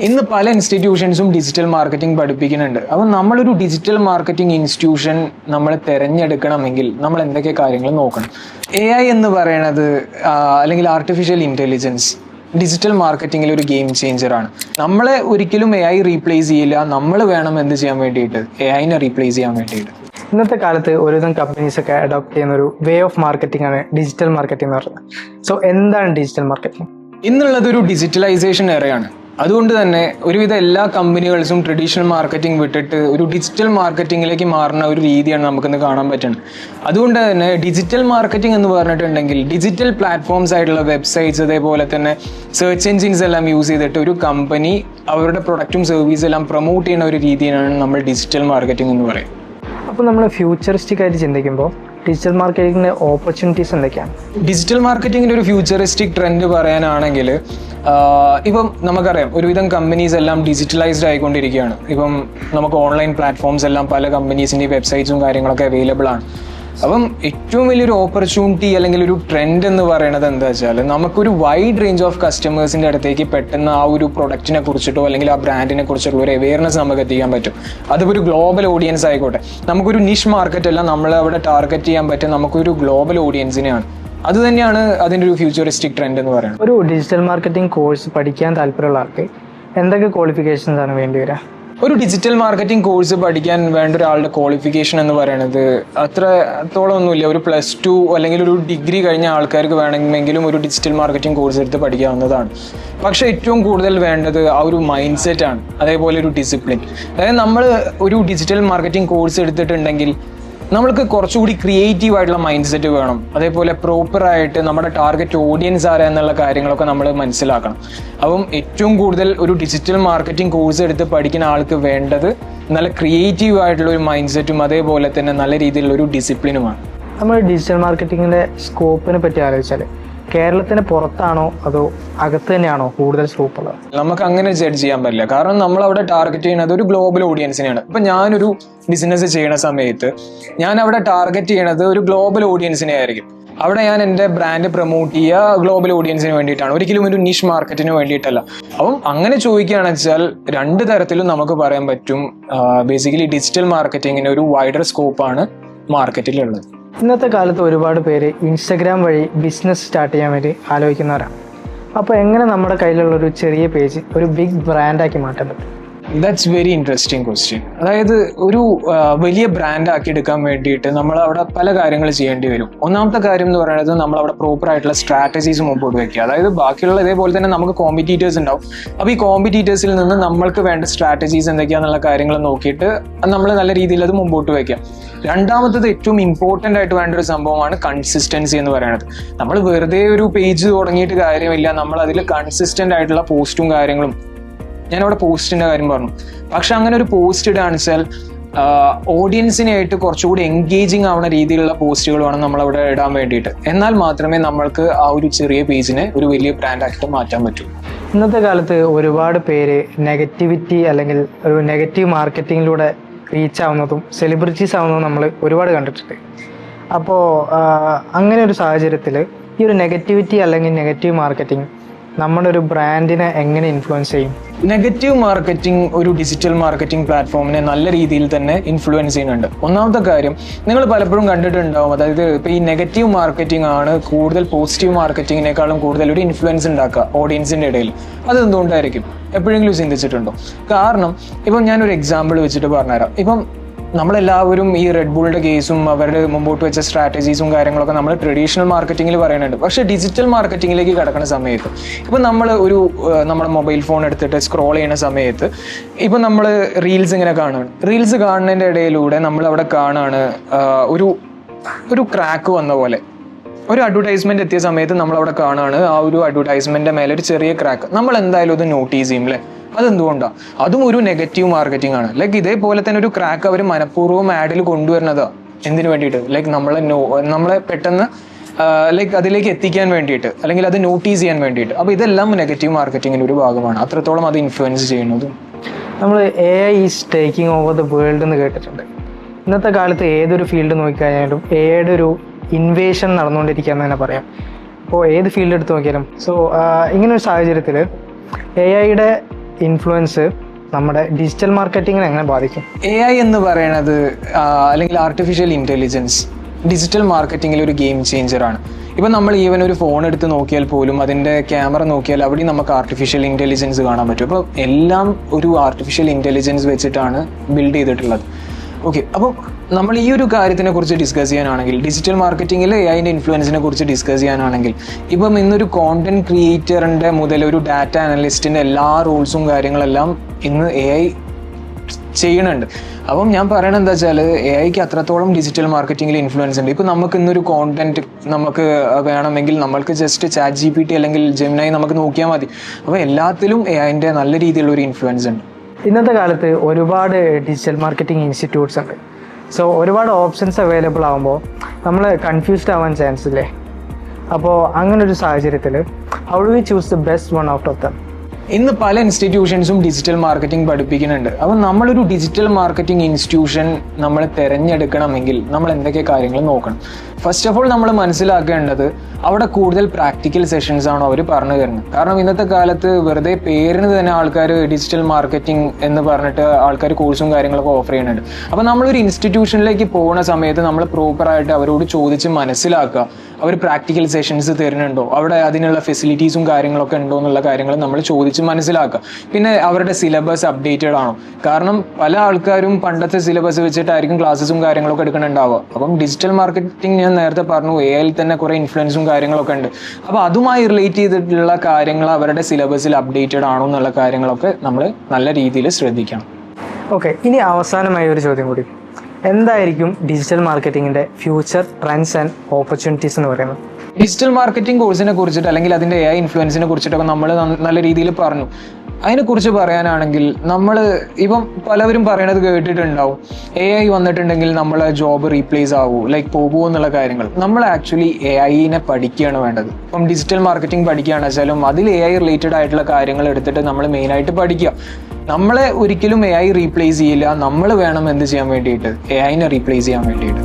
ഇന്ന് പല ഇൻസ്റ്റിറ്റ്യൂഷൻസും digital marketing പഠിപ്പിക്കുന്നുണ്ട്. അപ്പം നമ്മളൊരു ഡിജിറ്റൽ മാർക്കറ്റിംഗ് ഇൻസ്റ്റിറ്റ്യൂഷൻ നമ്മൾ തിരഞ്ഞെടുക്കണമെങ്കിൽ നമ്മൾ എന്തൊക്കെ കാര്യങ്ങൾ നോക്കണം? AI എന്ന് പറയണത് അല്ലെങ്കിൽ ആർട്ടിഫിഷ്യൽ ഇൻ്റലിജൻസ് ഡിജിറ്റൽ മാർക്കറ്റിംഗിൽ ഒരു ഗെയിം ചേഞ്ചറാണ്. നമ്മളെ ഒരിക്കലും AI റീപ്ലേസ് ചെയ്യില്ല. നമ്മൾ വേണം എന്ത് ചെയ്യാൻ വേണ്ടിയിട്ട്? AI-നെ റീപ്ലേസ് ചെയ്യാൻ വേണ്ടിയിട്ട്. ഇന്നത്തെ കാലത്ത് ഒരുവിധം കമ്പനീസൊക്കെ അഡോപ്റ്റ് ചെയ്യുന്ന ഒരു വേ ഓഫ് മാർക്കറ്റിംഗ് ആണ് ഡിജിറ്റൽ മാർക്കറ്റിംഗ് എന്ന് പറയുന്നത്. സോ എന്താണ് ഡിജിറ്റൽ മാർക്കറ്റിംഗ്? ഇന്നുള്ളതൊരു ഡിജിറ്റലൈസേഷൻ എറയാണ്. അതുകൊണ്ട് തന്നെ ഒരുവിധ എല്ലാ കമ്പനികൾസും ട്രഡീഷണൽ മാർക്കറ്റിംഗ് വിട്ടിട്ട് ഒരു ഡിജിറ്റൽ മാർക്കറ്റിംഗിലേക്ക് മാറുന്ന ഒരു രീതിയാണ് നമുക്കിന്ന് കാണാൻ പറ്റുന്നത്. അതുകൊണ്ട് തന്നെ ഡിജിറ്റൽ മാർക്കറ്റിംഗ് എന്ന് പറഞ്ഞിട്ടുണ്ടെങ്കിൽ ഡിജിറ്റൽ പ്ലാറ്റ്ഫോംസ് ആയിട്ടുള്ള വെബ്സൈറ്റ്സ്, അതേപോലെ തന്നെ സെർച്ച് എൻജിൻസ് എല്ലാം യൂസ് ചെയ്തിട്ട് ഒരു കമ്പനി അവരുടെ പ്രൊഡക്റ്റും സർവീസും എല്ലാം പ്രൊമോട്ട് ചെയ്യുന്ന ഒരു രീതിയാണ് നമ്മൾ ഡിജിറ്റൽ മാർക്കറ്റിംഗ് എന്ന് പറയുന്നത്. അപ്പോൾ നമ്മൾ ഫ്യൂച്ചറിസ്റ്റിക് ആയിട്ട് ചിന്തിക്കുമ്പോൾ ഡിജിറ്റൽ മാർക്കറ്റിംഗിൻ്റെ ഓപ്പർച്യൂണിറ്റീസ് എന്തൊക്കെയാണ്? ഡിജിറ്റൽ മാർക്കറ്റിംഗിൻ്റെ ഒരു ഫ്യൂച്ചറിസ്റ്റിക് ട്രെൻഡ് പറയാനാണെങ്കിൽ ഇപ്പം നമുക്കറിയാം ഒരുവിധം കമ്പനീസ് എല്ലാം ഡിജിറ്റലൈസ്ഡ് ആയിക്കൊണ്ടിരിക്കുകയാണ്. ഇപ്പം നമുക്ക് ഓൺലൈൻ പ്ലാറ്റ്ഫോംസ് എല്ലാം പല കമ്പനീസിൻ്റെ വെബ്സൈറ്റ്സും കാര്യങ്ങളൊക്കെ അവൈലബിൾ ആണ്. അപ്പം ഏറ്റവും വലിയൊരു ഓപ്പർച്യൂണിറ്റി അല്ലെങ്കിൽ ഒരു ട്രെൻഡ് എന്ന് പറയുന്നത് എന്താ വെച്ചാൽ നമുക്കൊരു വൈഡ് റേഞ്ച് ഓഫ് കസ്റ്റമേഴ്സിൻ്റെ അടുത്തേക്ക് പെട്ടെന്ന് ആ ഒരു പ്രൊഡക്റ്റിനെ കുറിച്ചിട്ടോ അല്ലെങ്കിൽ ആ ബ്രാൻഡിനെ കുറിച്ചിട്ടോ ഒരു അവെയർനെസ് നമുക്ക് എത്തിക്കാൻ പറ്റും. അതിപ്പോൾ ഒരു ഗ്ലോബൽ ഓഡിയൻസ് ആയിക്കോട്ടെ. നമുക്കൊരു നിഷ് മാർക്കറ്റ് അല്ല നമ്മൾ അവിടെ ടാർഗറ്റ് ചെയ്യാൻ പറ്റും, നമുക്കൊരു ഗ്ലോബൽ ഓഡിയൻസിനെയാണ്. അത് തന്നെയാണ് അതിൻ്റെ ഒരു ഫ്യൂച്ചറിസ്റ്റിക് ട്രെൻഡ് എന്ന് പറയുന്നത്. ഒരു ഡിജിറ്റൽ മാർക്കറ്റിംഗ് കോഴ്സ് പഠിക്കാൻ താല്പര്യമുള്ള ആൾക്ക് എന്തൊക്കെ ക്വാളിഫിക്കേഷൻസ് ആണ് വേണ്ടി വരിക? ഒരു ഡിജിറ്റൽ മാർക്കറ്റിംഗ് കോഴ്സ് പഠിക്കാൻ വേണ്ട ഒരാളുടെ ക്വാളിഫിക്കേഷൻ എന്ന് പറയുന്നത് അത്രത്തോളം ഒന്നുമില്ല. ഒരു +2 അല്ലെങ്കിൽ ഒരു ഡിഗ്രി കഴിഞ്ഞ ആൾക്കാർക്ക് വേണമെങ്കിലും ഒരു ഡിജിറ്റൽ മാർക്കറ്റിംഗ് കോഴ്സ് എടുത്ത് പഠിക്കാവുന്നതാണ്. പക്ഷേ ഏറ്റവും കൂടുതൽ വേണ്ടത് ആ ഒരു മൈൻഡ് സെറ്റ് ആണ്, അതേപോലെ ഒരു ഡിസിപ്ലിൻ. അതായത് നമ്മൾ ഒരു ഡിജിറ്റൽ മാർക്കറ്റിംഗ് കോഴ്സ് എടുത്തിട്ടുണ്ടെങ്കിൽ നമ്മൾക്ക് കുറച്ചുകൂടി ക്രിയേറ്റീവ് ആയിട്ടുള്ള മൈൻഡ് സെറ്റ് വേണം. അതേപോലെ പ്രോപ്പറായിട്ട് നമ്മുടെ ടാർഗറ്റ് ഓഡിയൻസ് ആരാ എന്നുള്ള കാര്യങ്ങളൊക്കെ നമ്മൾ മനസ്സിലാക്കണം. അപ്പം ഏറ്റവും കൂടുതൽ ഒരു ഡിജിറ്റൽ മാർക്കറ്റിംഗ് കോഴ്സ് എടുത്ത് പഠിക്കുന്ന ആൾക്ക് വേണ്ടത് നല്ല ക്രിയേറ്റീവ് ആയിട്ടുള്ള ഒരു മൈൻഡ് സെറ്റും അതേപോലെ തന്നെ നല്ല രീതിയിലുള്ള ഒരു ഡിസിപ്ലിനുമാണ്. നമ്മൾ ഡിജിറ്റൽ മാർക്കറ്റിങ്ങിൻ്റെ സ്കോപ്പിനെ പറ്റി ആലോചിച്ചാൽ കേരളത്തിന് പുറത്താണോ അതോ അകത്ത് തന്നെയാണോ കൂടുതൽ സ്കോപ്പ് ഉള്ളത്? നമുക്ക് അങ്ങനെ ജഡ്ജ് ചെയ്യാൻ പറ്റില്ല. കാരണം നമ്മൾ അവിടെ ടാർഗറ്റ് ചെയ്യുന്നത് ഒരു ഗ്ലോബൽ ഓഡിയൻസിനെയാണ്. ഇപ്പം ഞാനൊരു ബിസിനസ് ചെയ്യുന്ന സമയത്ത് ഞാൻ അവിടെ ടാർഗറ്റ് ചെയ്യണത് ഒരു ഗ്ലോബൽ ഓഡിയൻസിനെ ആയിരിക്കും. അവിടെ ഞാൻ എൻ്റെ ബ്രാൻഡ് പ്രൊമോട്ട് ചെയ്യുക ഗ്ലോബൽ ഓഡിയൻസിന് വേണ്ടിയിട്ടാണ്, ഒരിക്കലും ഒരു നിഷ് മാർക്കറ്റിന് വേണ്ടിയിട്ടല്ല. അപ്പം അങ്ങനെ ചോദിക്കുകയാണെന്ന് വെച്ചാൽ രണ്ട് തരത്തിലും നമുക്ക് പറയാൻ പറ്റും. ബേസിക്കലി ഡിജിറ്റൽ മാർക്കറ്റിങ്ങിന് ഒരു വൈഡർ സ്കോപ്പാണ് മാർക്കറ്റിലുള്ളത്. ഇന്നത്തെ കാലത്ത് ഒരുപാട് പേര് ഇൻസ്റ്റഗ്രാം വഴി ബിസിനസ് സ്റ്റാർട്ട് ചെയ്യാൻ വേണ്ടി ആലോചിക്കുന്നവരാണ്. അപ്പോൾ എങ്ങനെ നമ്മുടെ കയ്യിലുള്ള ഒരു ചെറിയ പേജ് ഒരു ബിഗ് ബ്രാൻഡാക്കി മാറ്റാൻ പറ്റും? That's very interesting question. അതായത് ഒരു വലിയ ബ്രാൻഡ് ആക്കി എടുക്കാൻ വേണ്ടിയിട്ട് നമ്മൾ അവിടെ പല കാര്യങ്ങൾ ചെയ്യേണ്ടി വരും. ഒന്നാമത്തെ കാര്യം എന്ന് പറയുന്നത് നമ്മളവിടെ പ്രോപ്പർ ആയിട്ടുള്ള സ്ട്രാറ്റജീസ് മുമ്പോട്ട് വയ്ക്കുക. അതായത് ബാക്കിയുള്ള ഇതേപോലെ തന്നെ നമുക്ക് കോമ്പറ്റീറ്റേഴ്സ് ഉണ്ടാവും. അപ്പോൾ ഈ കോമ്പറ്റീറ്റേഴ്സിൽ നിന്ന് നമ്മൾക്ക് വേണ്ട സ്ട്രാറ്റജീസ് എന്തൊക്കെയാണെന്നുള്ള കാര്യങ്ങൾ നോക്കിയിട്ട് നമ്മൾ നല്ല രീതിയിൽ അത് മുമ്പോട്ട് വയ്ക്കുക. രണ്ടാമത്തത് ഏറ്റവും ഇമ്പോർട്ടൻ്റ് ആയിട്ട് വേണ്ട ഒരു സംഭവമാണ് കൺസിസ്റ്റൻസി എന്ന് പറയുന്നത്. നമ്മൾ വെറുതെ ഒരു പേജ് തുടങ്ങിയിട്ട് കാര്യമില്ല, നമ്മൾ അതിൽ കൺസിസ്റ്റൻ്റ് ആയിട്ടുള്ള പോസ്റ്റും കാര്യങ്ങളും. ഞാനവിടെ പോസ്റ്റിൻ്റെ കാര്യം പറഞ്ഞു. പക്ഷെ അങ്ങനെ ഒരു പോസ്റ്റ് ഇടാന്ന് വെച്ചാൽ ഓഡിയൻസിനായിട്ട് കുറച്ചുകൂടി എൻഗേജിങ് ആവുന്ന രീതിയിലുള്ള പോസ്റ്റുകൾ വേണം നമ്മളവിടെ ഇടാൻ വേണ്ടിയിട്ട്. എന്നാൽ മാത്രമേ നമ്മൾക്ക് ആ ഒരു ചെറിയ പേജിനെ ഒരു വലിയ ബ്രാൻഡാക്കിയിട്ട് മാറ്റാൻ പറ്റൂ. ഇന്നത്തെ കാലത്ത് ഒരുപാട് പേര് നെഗറ്റിവിറ്റി അല്ലെങ്കിൽ ഒരു നെഗറ്റീവ് മാർക്കറ്റിങ്ങിലൂടെ റീച്ച് ആവുന്നതും സെലിബ്രിറ്റീസ് ആവുന്നതും നമ്മൾ ഒരുപാട് കണ്ടിട്ടുണ്ട്. അപ്പോൾ അങ്ങനെ ഒരു സാഹചര്യത്തിൽ ഈ ഒരു നെഗറ്റിവിറ്റി അല്ലെങ്കിൽ നെഗറ്റീവ് മാർക്കറ്റിംഗ് നമ്മുടെ ഒരു ബ്രാൻഡിനെ എങ്ങനെ ഇൻഫ്ലുവൻസ് ചെയ്യും? നെഗറ്റീവ് മാർക്കറ്റിംഗ് ഒരു ഡിജിറ്റൽ മാർക്കറ്റിംഗ് പ്ലാറ്റ്ഫോമിനെ നല്ല രീതിയിൽ തന്നെ ഇൻഫ്ലുവൻസ് ചെയ്യുന്നുണ്ട്. ഒന്നാമത്തെ കാര്യം നിങ്ങൾ പലപ്പോഴും കണ്ടിട്ടുണ്ടാവും, അതായത് ഇപ്പോൾ ഈ നെഗറ്റീവ് മാർക്കറ്റിംഗ് ആണ് കൂടുതൽ പോസിറ്റീവ് മാർക്കറ്റിങ്ങിനേക്കാളും കൂടുതൽ ഒരു ഇൻഫ്ലുവൻസ് ഉണ്ടാക്കുക ഓഡിയൻസിൻ്റെ ഇടയിൽ. അതെന്തുകൊണ്ടായിരിക്കും? എപ്പോഴെങ്കിലും ചിന്തിച്ചിട്ടുണ്ടോ? കാരണം ഇപ്പം ഞാനൊരു എക്സാമ്പിൾ വെച്ചിട്ട് പറഞ്ഞുതരാം. ഇപ്പം നമ്മളെല്ലാവരും ഈ റെഡ് ബുളിൻ്റെ കേസും അവരുടെ മുമ്പോട്ട് വെച്ച സ്ട്രാറ്റജീസും കാര്യങ്ങളൊക്കെ നമ്മൾ ട്രഡീഷണൽ മാർക്കറ്റിങ്ങിൽ പറയുന്നുണ്ട്. പക്ഷേ ഡിജിറ്റൽ മാർക്കറ്റിങ്ങിലേക്ക് കിടക്കുന്ന സമയത്ത് ഇപ്പം നമ്മൾ നമ്മുടെ മൊബൈൽ ഫോൺ എടുത്തിട്ട് സ്ക്രോൾ ചെയ്യുന്ന സമയത്ത് ഇപ്പം നമ്മൾ റീൽസ് ഇങ്ങനെ കാണുകയാണ്. റീൽസ് കാണുന്നതിൻ്റെ ഇടയിലൂടെ നമ്മളവിടെ കാണുകയാണ് ഒരു ക്രാക്ക് വന്ന പോലെ. ഒരു അഡ്വർടൈസ്മെൻറ്റ് എത്തിയ സമയത്ത് നമ്മളവിടെ കാണുകയാണ് ആ ഒരു അഡ്വർടൈസ്മെൻറ്റിൻ്റെ മേലെ ഒരു ചെറിയ ക്രാക്ക്. നമ്മൾ എന്തായാലും അത് നോട്ടീസ് ചെയ്യും അല്ലേ? അതെന്തുകൊണ്ടാണ്? അതും ഒരു നെഗറ്റീവ് മാർക്കറ്റിംഗ് ആണ്. ലൈക്ക് ഇതേപോലെ തന്നെ ഒരു ക്രാക്ക് അവർ മനഃപൂർവ്വം ആഡിൽ കൊണ്ടുവരുന്നതാ. എന്തിനു വേണ്ടിയിട്ട്? ലൈക്ക് നമ്മളെ പെട്ടെന്ന് ലൈക്ക് അതിലേക്ക് എത്തിക്കാൻ വേണ്ടിയിട്ട് അല്ലെങ്കിൽ അത് നോട്ടീസ് ചെയ്യാൻ വേണ്ടിയിട്ട്. അപ്പോൾ ഇതെല്ലാം നെഗറ്റീവ് മാർക്കറ്റിങ്ങിൻ്റെ ഒരു ഭാഗമാണ്. അത്രത്തോളം അത് ഇൻഫ്ലുവൻസ് ചെയ്യുന്നതും. നമ്മൾ AI is taking over the world എന്ന് കേട്ടിട്ടുണ്ട്. ഇന്നത്തെ കാലത്ത് ഏതൊരു ഫീൽഡ് നോക്കിക്കഴിഞ്ഞാലും AIയുടെ ഒരു ഇൻവേഷൻ നടന്നുകൊണ്ടിരിക്കുകയെന്ന് തന്നെ പറയാം. അപ്പോൾ ഏത് ഫീൽഡ് എടുത്ത് നോക്കിയാലും. സോ ഇങ്ങനൊരു സാഹചര്യത്തിൽ AIയുടെ ഇൻഫ്ലുവൻസ് നമ്മുടെ ഡിജിറ്റൽ മാർക്കറ്റിങ്ങിനെ എങ്ങനെ ബാധിക്കും? AI എന്ന് പറയുന്നത് അല്ലെങ്കിൽ ആർട്ടിഫിഷ്യൽ ഇൻ്റലിജൻസ് ഡിജിറ്റൽ മാർക്കറ്റിങ്ങിൽ ഒരു ഗെയിം ചേഞ്ചറാണ്. ഇപ്പം നമ്മൾ ഈവൻ ഒരു ഫോൺ എടുത്ത് നോക്കിയാൽ പോലും അതിൻ്റെ ക്യാമറ നോക്കിയാൽ അവിടെ നമുക്ക് ആർട്ടിഫിഷ്യൽ ഇൻ്റലിജൻസ് കാണാൻ പറ്റും. അപ്പോൾ എല്ലാം ഒരു ആർട്ടിഫിഷ്യൽ ഇൻ്റലിജൻസ് വെച്ചിട്ടാണ് ബിൽഡ് ചെയ്തിട്ടുള്ളത്. ഓക്കെ, അപ്പോൾ നമ്മൾ ഈ ഒരു കാര്യത്തിനെ കുറിച്ച് ഡിസ്കസ് ചെയ്യാനാണെങ്കിൽ, ഡിജിറ്റൽ മാർക്കറ്റിങ്ങിൽ AIൻ്റെ ഇൻഫ്ലുവൻസിനെ കുറിച്ച് ഡിസ്കസ് ചെയ്യാനാണെങ്കിൽ, ഇപ്പം ഇന്നൊരു കോണ്ടന്റ് ക്രിയേറ്ററിൻ്റെ മുതൽ ഒരു ഡാറ്റ അനലിസ്റ്റിൻ്റെ എല്ലാ റോൾസും കാര്യങ്ങളെല്ലാം ഇന്ന് AI ചെയ്യണുണ്ട്. അപ്പം ഞാൻ പറയണത് എന്താ വെച്ചാൽ AIക്ക് അത്രത്തോളം ഡിജിറ്റൽ മാർക്കറ്റിങ്ങിൽ ഇൻഫ്ലുവൻസ് ഉണ്ട്. ഇപ്പം നമുക്ക് ഇന്നൊരു കോണ്ടന്റ് നമുക്ക് വേണമെങ്കിൽ നമ്മൾക്ക് ജസ്റ്റ് ChatGPT അല്ലെങ്കിൽ Gemini നമുക്ക് നോക്കിയാൽ മതി. അപ്പോൾ എല്ലാത്തിലും AIൻ്റെ നല്ല രീതിയിലുള്ള ഒരു ഇൻഫ്ലുവൻസ് ഉണ്ട്. ഇന്നത്തെ കാലത്ത് ഒരുപാട് ഡിജിറ്റൽ മാർക്കറ്റിംഗ് ഇൻസ്റ്റിറ്റ്യൂട്ട്സ് ഉണ്ട്. സോ ഒരുപാട് ഓപ്ഷൻസ് അവൈലബിൾ ആകുമ്പോൾ നമ്മൾ കൺഫ്യൂസ്ഡ് ആവാൻ ചാൻസ് ഇല്ലേ? അപ്പോൾ അങ്ങനൊരു സാഹചര്യത്തിൽ how do we choose the best one out of them? ഇന്ന് പല ഇൻസ്റ്റിറ്റ്യൂഷൻസും ഡിജിറ്റൽ മാർക്കറ്റിംഗ് പഠിപ്പിക്കുന്നുണ്ട്. അപ്പം നമ്മളൊരു ഡിജിറ്റൽ മാർക്കറ്റിംഗ് ഇൻസ്റ്റിറ്റ്യൂഷൻ നമ്മൾ തിരഞ്ഞെടുക്കണമെങ്കിൽ നമ്മൾ എന്തൊക്കെ കാര്യങ്ങൾ നോക്കണം? ഫസ്റ്റ് ഓഫ് ഓൾ നമ്മൾ മനസ്സിലാക്കേണ്ടത് അവിടെ കൂടുതൽ പ്രാക്ടിക്കൽ സെഷൻസ് ആണോ അവർ പറഞ്ഞു തരുന്നത്. കാരണം ഇന്നത്തെ കാലത്ത് വെറുതെ പേരിന് തന്നെ ആൾക്കാർ ഡിജിറ്റൽ മാർക്കറ്റിംഗ് എന്ന് പറഞ്ഞിട്ട് ആൾക്കാർ കോഴ്സും കാര്യങ്ങളൊക്കെ ഓഫർ ചെയ്യുന്നുണ്ട്. അപ്പോൾ നമ്മളൊരു ഇൻസ്റ്റിറ്റ്യൂഷനിലേക്ക് പോകുന്ന സമയത്ത് നമ്മൾ പ്രോപ്പറായിട്ട് അവരോട് ചോദിച്ച് മനസ്സിലാക്കുക, അവർ പ്രാക്ടിക്കൽ സെഷൻസ് തരുന്നുണ്ടോ, അവിടെ അതിനുള്ള ഫെസിലിറ്റീസും കാര്യങ്ങളൊക്കെ ഉണ്ടോ എന്നുള്ള കാര്യങ്ങൾ നമ്മൾ ചോദിച്ച് മനസ്സിലാക്കുക. പിന്നെ അവരുടെ സിലബസ് അപ്ഡേറ്റഡ് ആണോ? കാരണം പല ആൾക്കാരും പണ്ടത്തെ സിലബസ് വെച്ചിട്ടായിരിക്കും ക്ലാസ്സസും കാര്യങ്ങളൊക്കെ എടുക്കുന്നുണ്ടാവുക. അപ്പം ഡിജിറ്റൽ മാർക്കറ്റിംഗ് ഞാൻ നേരത്തെ പറഞ്ഞു AIയിൽ തന്നെ കുറേ ഇൻഫ്ലുവൻസും കാര്യങ്ങളൊക്കെ ഉണ്ട്. അപ്പോൾ അതുമായി റിലേറ്റ് ചെയ്തിട്ടുള്ള കാര്യങ്ങൾ അവരുടെ സിലബസിൽ അപ്ഡേറ്റഡ് ആണോ എന്നുള്ള കാര്യങ്ങളൊക്കെ നമ്മൾ നല്ല രീതിയിൽ ശ്രദ്ധിക്കണം. ഓക്കെ, ഇനി അവസാനമായ ഒരു ചോദ്യം കൂടി. എന്തായിരിക്കും ഡിജിറ്റൽ മാർക്കറ്റിങ്ങിൻ്റെ ഫ്യൂച്ചർ ട്രെൻഡ്സ് ആൻഡ് ഓപ്പർച്യൂണിറ്റീസ് എന്ന് പറയുന്നത്? ഡിജിറ്റൽ മാർക്കറ്റിംഗ് കോഴ്സിനെ കുറിച്ചിട്ട് അല്ലെങ്കിൽ അതിൻ്റെ AI ഇൻഫ്ലുവൻസിനെ കുറിച്ചിട്ടൊക്കെ നമ്മൾ നല്ല രീതിയിൽ പറഞ്ഞു. അതിനെക്കുറിച്ച് പറയാനാണെങ്കിൽ നമ്മൾ ഇപ്പം പലവരും പറയണത് കേട്ടിട്ടുണ്ടാവും, AI വന്നിട്ടുണ്ടെങ്കിൽ നമ്മളെ ജോബ് റീപ്ലേസ് ആവൂ, ലൈക്ക് പോകുമോ എന്നുള്ള കാര്യങ്ങൾ. നമ്മൾ ആക്ച്വലി AIനെ പഠിക്കുകയാണ് വേണ്ടത്. ഇപ്പം ഡിജിറ്റൽ മാർക്കറ്റിംഗ് പഠിക്കുകയാണെന്ന് വെച്ചാലും അതിൽ AI റിലേറ്റഡ് ആയിട്ടുള്ള കാര്യങ്ങൾ എടുത്തിട്ട് നമ്മൾ മെയിനായിട്ട് പഠിക്കുക. നമ്മളെ ഒരിക്കലും AI റീപ്ലേസ് ചെയ്യില്ല. നമ്മൾ വേണം എന്ത് ചെയ്യാൻ വേണ്ടിയിട്ട്? AIനെ റീപ്ലേസ് ചെയ്യാൻ വേണ്ടിയിട്ട്.